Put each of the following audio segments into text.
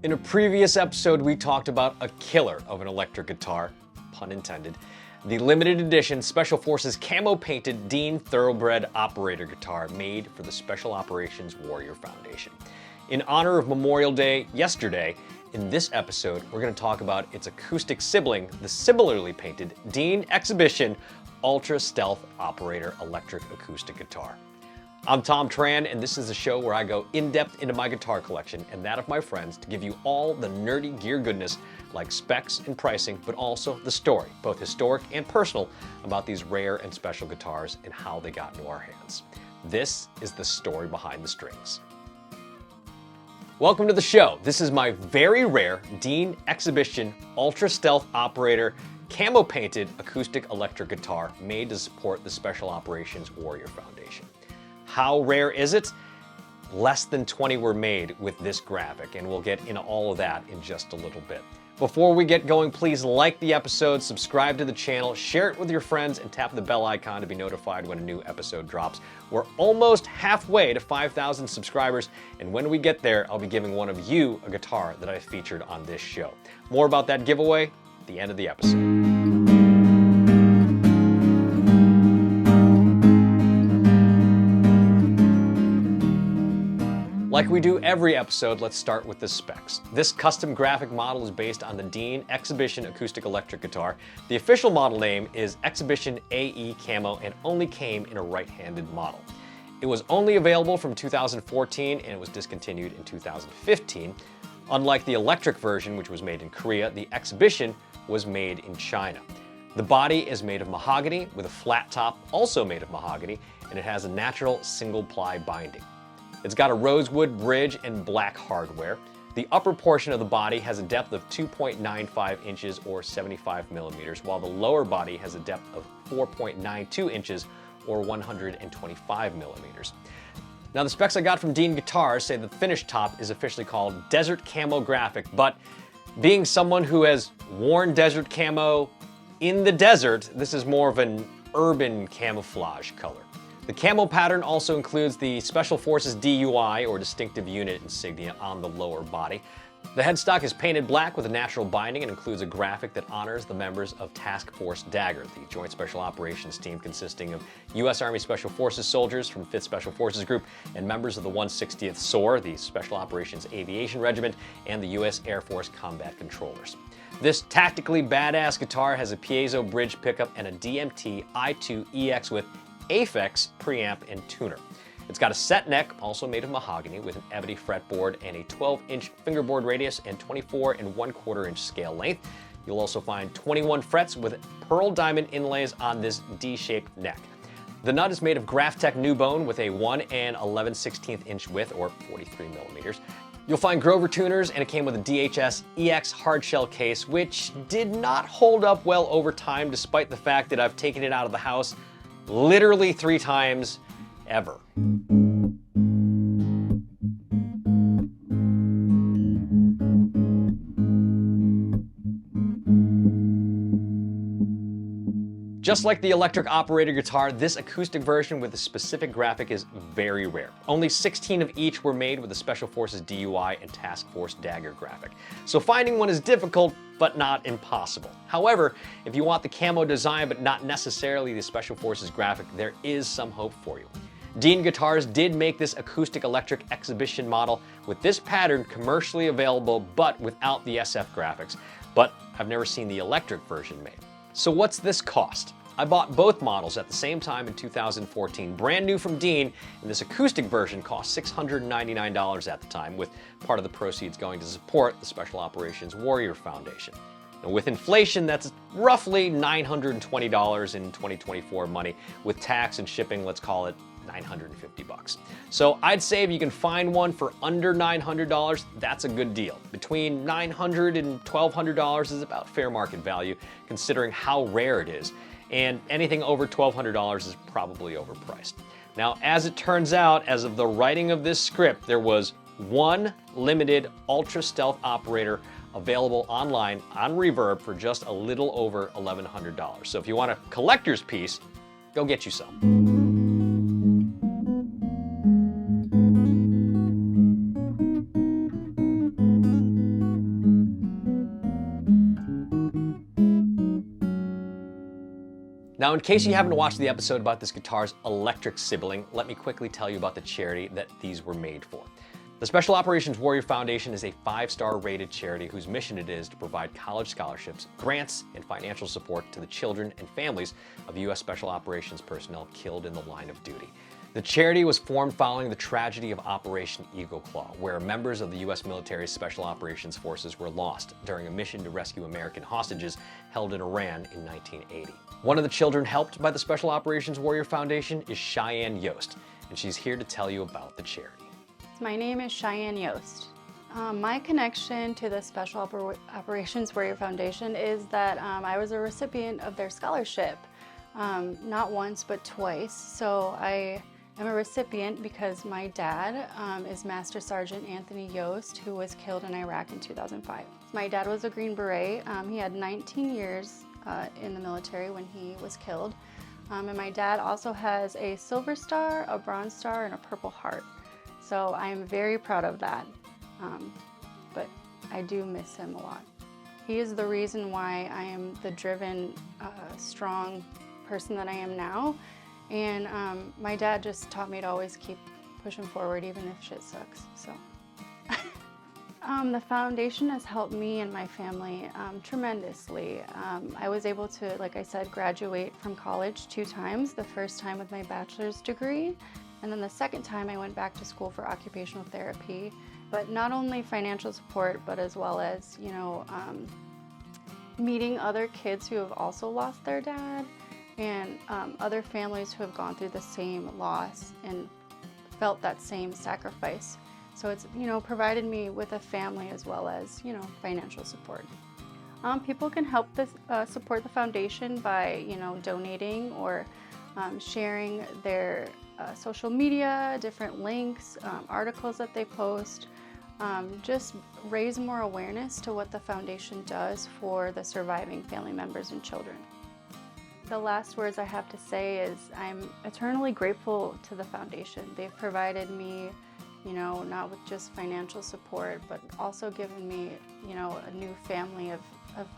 In a previous episode, we talked about a killer of an electric guitar, pun intended, the limited edition Special Forces camo painted Dean Thoroughbred Operator guitar made for the Special Operations Warrior Foundation. In honor of Memorial Day yesterday, in this episode, we're going to talk about its acoustic sibling, the similarly painted Dean Exhibition Ultra Stealth Operator electric acoustic guitar. I'm Thom Tran, and this is a show where I go in-depth into my guitar collection and that of my friends to give you all the nerdy gear goodness like specs and pricing, but also the story, both historic and personal, about these rare and special guitars and how they got into our hands. This is the story behind the strings. Welcome to the show. This is my very rare Dean Exhibition Ultra Stealth Operator camo painted acoustic electric guitar made to support the Special Operations Warrior Foundation. How rare is it? Less than 20 were made with this graphic, and we'll get into all of that in just a little bit. Before we get going, please like the episode, subscribe to the channel, share it with your friends, and tap the bell icon to be notified when a new episode drops. We're almost halfway to 5,000 subscribers, and when we get there, I'll be giving one of you a guitar that I featured on this show. More about that giveaway at the end of the episode. Like we do every episode, let's start with the specs. This custom graphic model is based on the Dean Exhibition acoustic electric guitar. The official model name is Exhibition AE Camo and only came in a right-handed model. It was only available from 2014 and it was discontinued in 2015. Unlike the electric version, which was made in Korea, the Exhibition was made in China. The body is made of mahogany with a flat top, also made of mahogany, and it has a natural single-ply binding. It's got a rosewood bridge and black hardware. The upper portion of the body has a depth of 2.95 inches or 75 millimeters, while the lower body has a depth of 4.92 inches or 125 millimeters. Now, the specs I got from Dean Guitars say the finished top is officially called Desert Camo Graphic, but being someone who has worn desert camo in the desert, this is more of an urban camouflage color. The camo pattern also includes the Special Forces DUI, or Distinctive Unit insignia, on the lower body. The headstock is painted black with a natural binding and includes a graphic that honors the members of Task Force Dagger, the Joint Special Operations team consisting of U.S. Army Special Forces soldiers from 5th Special Forces Group and members of the 160th SOAR, the Special Operations Aviation Regiment, and the U.S. Air Force Combat Controllers. This tactically badass guitar has a piezo bridge pickup and a DMT i2EX with Aphex preamp and tuner. It's got a set neck, also made of mahogany, with an ebony fretboard and a 12-inch fingerboard radius and 24 1/4 inch scale length. You'll also find 21 frets with pearl diamond inlays on this D-shaped neck. The nut is made of Graphtec new bone with a 1 11/16 inch width, or 43 millimeters. You'll find Grover tuners, and it came with a DHS EX hardshell case, which did not hold up well over time, despite the fact that I've taken it out of the house literally 3 times ever. Just like the electric operator guitar, this acoustic version with a specific graphic is very rare. Only 16 of each were made with the Special Forces DUI and Task Force Dagger graphic. So finding one is difficult, but not impossible. However, if you want the camo design but not necessarily the Special Forces graphic, there is some hope for you. Dean Guitars did make this acoustic electric exhibition model with this pattern commercially available but without the SF graphics, but I've never seen the electric version made. So what's this cost? I bought both models at the same time in 2014, brand new from Dean, and this acoustic version cost $699 at the time, with part of the proceeds going to support the Special Operations Warrior Foundation. Now, with inflation, that's roughly $920 in 2024 money. With tax and shipping, let's call it $950. So I'd say if you can find one for under $900, that's a good deal. Between $900 and $1,200 is about fair market value, considering how rare it is. And anything over $1,200 is probably overpriced. Now, as it turns out, as of the writing of this script, there was one limited Ultra Stealth Operator available online on Reverb for just a little over $1,100. So if you want a collector's piece, go get you some. Now, in case you haven't watched the episode about this guitar's electric sibling, let me quickly tell you about the charity that these were made for. The Special Operations Warrior Foundation is a 5-star rated charity whose mission it is to provide college scholarships, grants, and financial support to the children and families of U.S. Special Operations personnel killed in the line of duty. The charity was formed following the tragedy of Operation Eagle Claw, where members of the U.S. military's Special Operations Forces were lost during a mission to rescue American hostages held in Iran in 1980. One of the children helped by the Special Operations Warrior Foundation is Cheyenne Yost, and she's here to tell you about the charity. My name is Cheyenne Yost. My connection to the Special Operations Warrior Foundation is that I was a recipient of their scholarship, not once but twice. So I am a recipient because my dad is Master Sergeant Anthony Yost, who was killed in Iraq in 2005. My dad was a Green Beret. He had 19 years in the military when he was killed. And my dad also has a Silver Star, a Bronze Star, and a Purple Heart. So I'm very proud of that, but I do miss him a lot. He is the reason why I am the driven, strong person that I am now. And my dad just taught me to always keep pushing forward even if shit sucks, so. The foundation has helped me and my family tremendously. I was able to, like I said, graduate from college 2 times, the first time with my bachelor's degree, and then the second time I went back to school for occupational therapy. But not only financial support, but as well as, you know, meeting other kids who have also lost their dad, and other families who have gone through the same loss and felt that same sacrifice. So it's, you know, provided me with a family as well as, you know, financial support. People can help support the foundation by, you know, donating or sharing their social media, different links, articles that they post. Just raise more awareness to what the foundation does for the surviving family members and children. The last words I have to say is I'm eternally grateful to the foundation. They've provided me, you know, not with just financial support, but also given me, you know, a new family of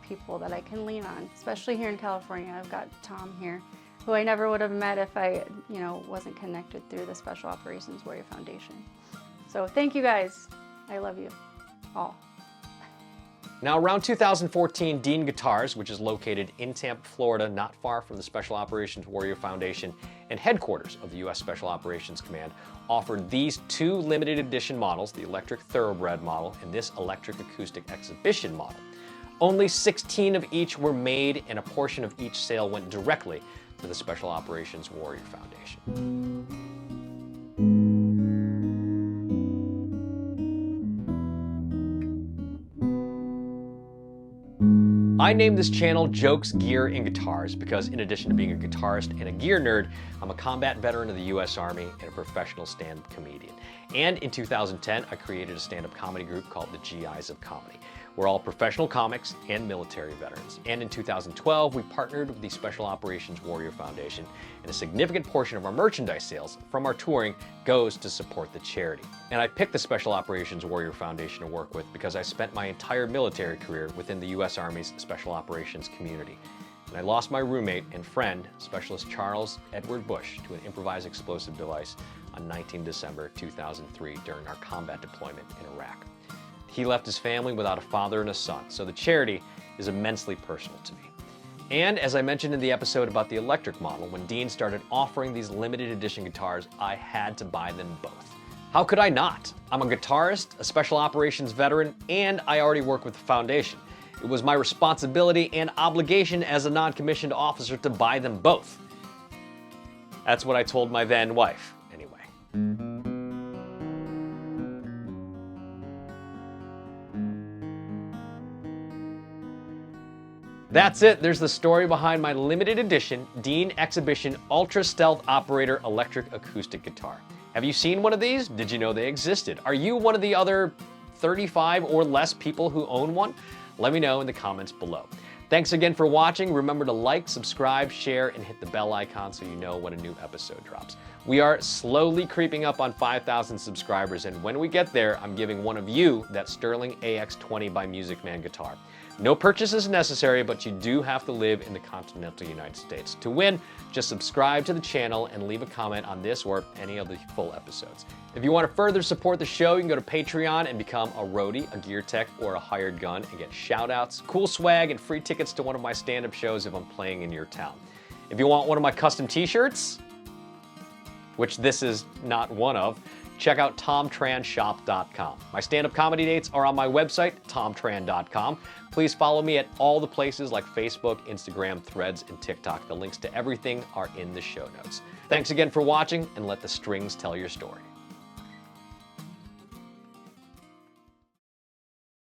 people that I can lean on, especially here in California. I've got Thom here, who I never would have met if I, you know, wasn't connected through the Special Operations Warrior Foundation. So thank you guys. I love you all. Now, around 2014, Dean Guitars, which is located in Tampa, Florida, not far from the Special Operations Warrior Foundation and headquarters of the U.S. Special Operations Command, offered these 2 limited edition models, the Electric Thoroughbred model and this Electric Acoustic Exhibition model. Only 16 of each were made, and a portion of each sale went directly to the Special Operations Warrior Foundation. I named this channel Jokes, Gear, and Guitars because in addition to being a guitarist and a gear nerd, I'm a combat veteran of the U.S. Army and a professional stand-up comedian. And in 2010, I created a stand-up comedy group called the GIs of Comedy. We're all professional comics and military veterans. And in 2012, we partnered with the Special Operations Warrior Foundation, and a significant portion of our merchandise sales from our touring goes to support the charity. And I picked the Special Operations Warrior Foundation to work with because I spent my entire military career within the U.S. Army's Special Operations community. And I lost my roommate and friend, Specialist Charles Edward Bush, to an improvised explosive device on 19 December 2003 during our combat deployment in Iraq. He left his family without a father and a son, so the charity is immensely personal to me. And as I mentioned in the episode about the electric model, when Dean started offering these limited edition guitars, I had to buy them both. How could I not? I'm a guitarist, a special operations veteran, and I already work with the foundation. It was my responsibility and obligation as a non-commissioned officer to buy them both. That's what I told my then wife, anyway. That's it. There's the story behind my limited edition Dean Exhibition Ultra Stealth Operator electric acoustic guitar. Have you seen one of these? Did you know they existed? Are you one of the other 35 or less people who own one? Let me know in the comments below. Thanks again for watching. Remember to like, subscribe, share, and hit the bell icon so you know when a new episode drops. We are slowly creeping up on 5,000 subscribers, and when we get there, I'm giving one of you that Sterling AX20 by Music Man guitar. No purchase is necessary, but you do have to live in the continental United States. To win, just subscribe to the channel and leave a comment on this or any of the full episodes. If you want to further support the show, you can go to Patreon and become a roadie, a gear tech, or a hired gun and get shout-outs, cool swag, and free tickets to one of my stand-up shows if I'm playing in your town. If you want one of my custom t-shirts, which this is not one of, check out ThomTranShop.com. My stand-up comedy dates are on my website, ThomTran.com. Please follow me at all the places like Facebook, Instagram, Threads, and TikTok. The links to everything are in the show notes. Thanks again for watching, and let the strings tell your story.